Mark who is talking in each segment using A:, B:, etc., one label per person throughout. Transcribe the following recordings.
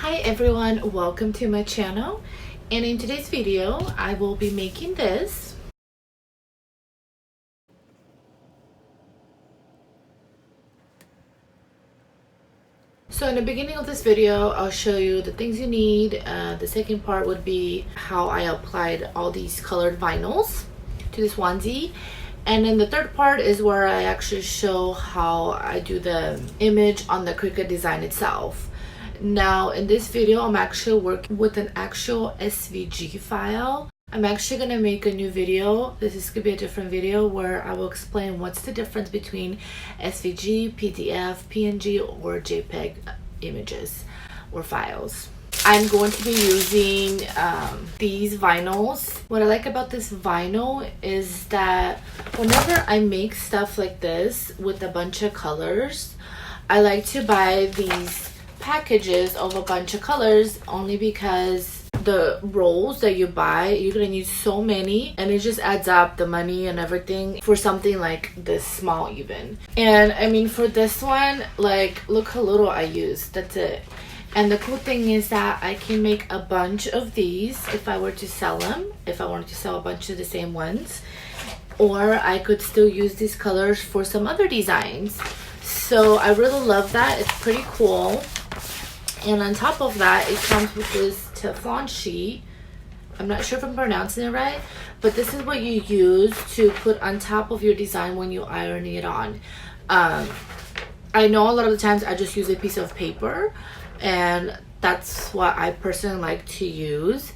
A: Hi everyone, welcome to my channel, and in today's video I will be making this. So in the beginning of this video I'll show you the things you need. The second part would be how I applied all these colored vinyls to this onesie, and then the third part is where I actually show how I do the image on the Cricut design itself. Now in this video I'm actually working with an actual SVG file. I'm actually gonna make a new video. This is gonna be a different video where I will explain what's the difference between SVG, PDF, PNG, or JPEG images or files. I'm going to be using these vinyls. What I like about this vinyl is that whenever I make stuff like this with a bunch of colors, I like to buy these packages of a bunch of colors only because the rolls that you buy, you're gonna use so many and it just adds up the money and everything for something like this small even. And I mean for this one, like look how little I used, that's it. And the cool thing is that I can make a bunch of these if I were to sell them, if I wanted to sell a bunch of the same ones, or I could still use these colors for some other designs. So I really love that, it's pretty cool. And on top of that, it comes with this Teflon sheet. I'm not sure if I'm pronouncing it right, but this is what you use to put on top of your design when you iron it on. I know a lot of the times I just use a piece of paper, and that's what I personally like to use.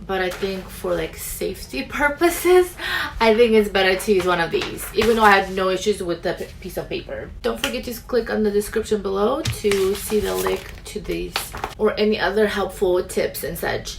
A: But I think for like safety purposes, I think it's better to use one of these, even though I had no issues with the piece of paper. Don't forget to click on the description below to see the link to these or any other helpful tips and such.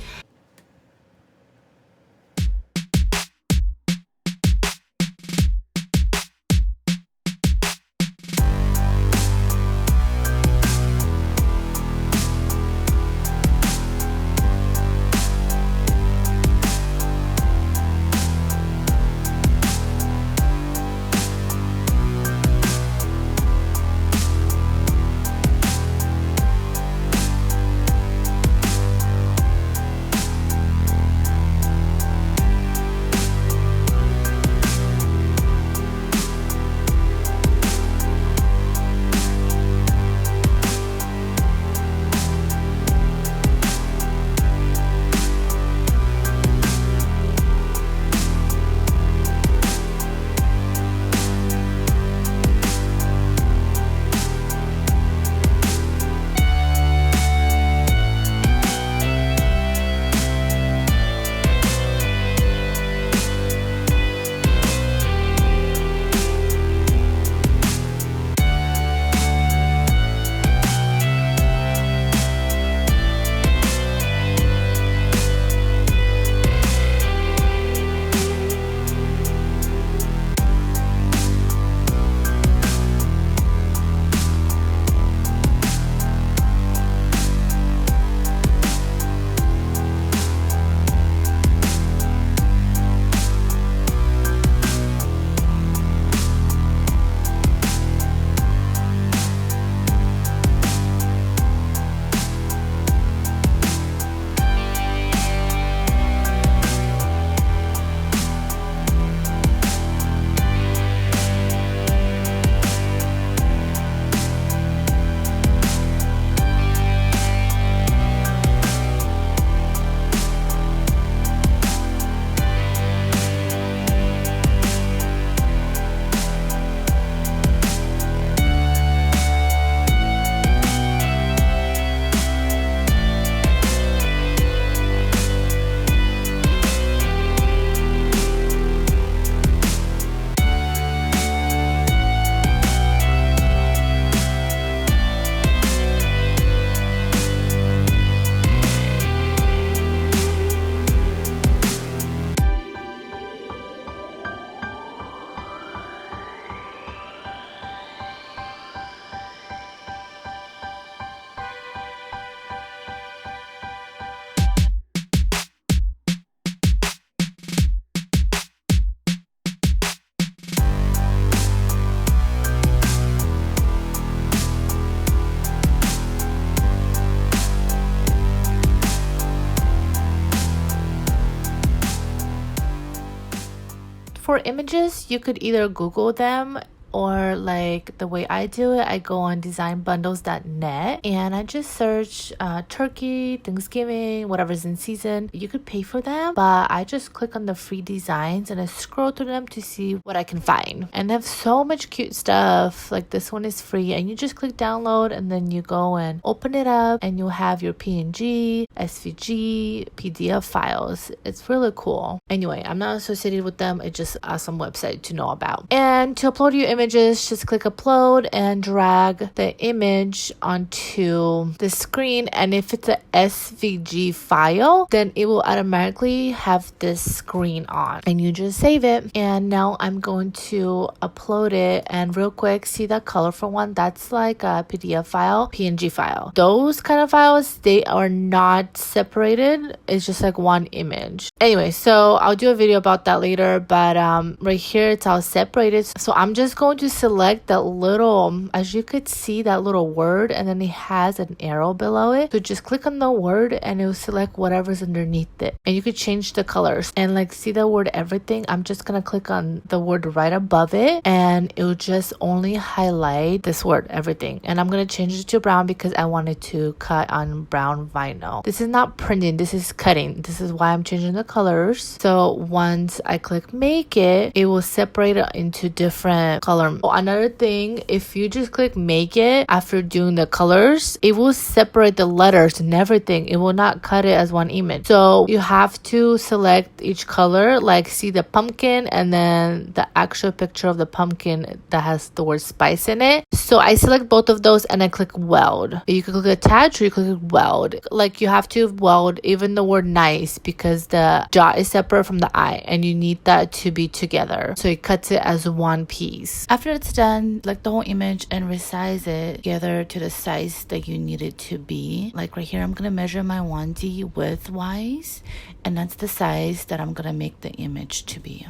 A: for images, you could either Google them, or like the way I do it, I go on designbundles.net and I just search turkey, Thanksgiving, whatever's in season. You could pay for them, but I just click on the free designs and I scroll through them to see what I can find. And they have so much cute stuff. Like this one is free and you just click download and then you go and open it up and you'll have your PNG, SVG, PDF files. It's really cool. Anyway, I'm not associated with them. It's just an awesome website to know about. And to upload your image, just click upload and drag the image onto the screen, and if it's a SVG file, then it will automatically have this screen on and you just save it. And now I'm going to upload it, and real quick, see that colorful one? That's like a PDF file, PNG file. Those kind of files, they are not separated. It's just like one image. Anyway, so I'll do a video about that later, but right here it's all separated. So I'm just going to select that little, as you could see, that little word, and then it has an arrow below it. So just click on the word and it will select whatever's underneath it, and you could change the colors. And like, see the word everything? I'm just gonna click on the word right above it and it will just only highlight this word everything. And I'm gonna change it to brown because I wanted to cut on brown vinyl. This is not printing, this is cutting. This is why I'm changing the colors. So once I click make it, it will separate it into different color. Another thing, if you just click make it after doing the colors, it will separate the letters and everything. It will not cut it as one image. So you have to select each color, like see the pumpkin and then the actual picture of the pumpkin that has the word spice in it. So I select both of those and I click weld. You can click attach or you click weld. Like you have to weld even the word nice because the dot is separate from the I and you need that to be together. So it cuts it as one piece. After it's done, select the whole image and resize it together to the size that you need it to be. Like right here, I'm gonna measure my onesie width-wise, and that's the size that I'm gonna make the image to be.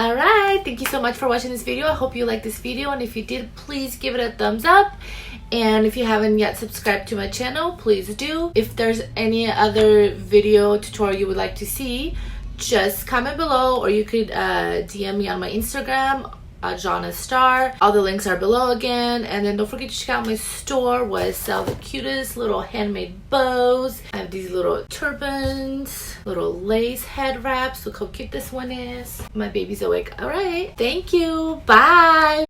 A: Alright, thank you so much for watching this video. I hope you liked this video, and if you did, please give it a thumbs up. And if you haven't yet subscribed to my channel, please do. If there's any other video tutorial you would like to see, just comment below, or you could DM me on my Instagram, Zhannastar. All the links are below again. And then don't forget to check out my store where I sell the cutest little handmade bows. I have these little turbans, little lace head wraps. Look how cute this one is. My baby's awake. All right, thank you. Bye.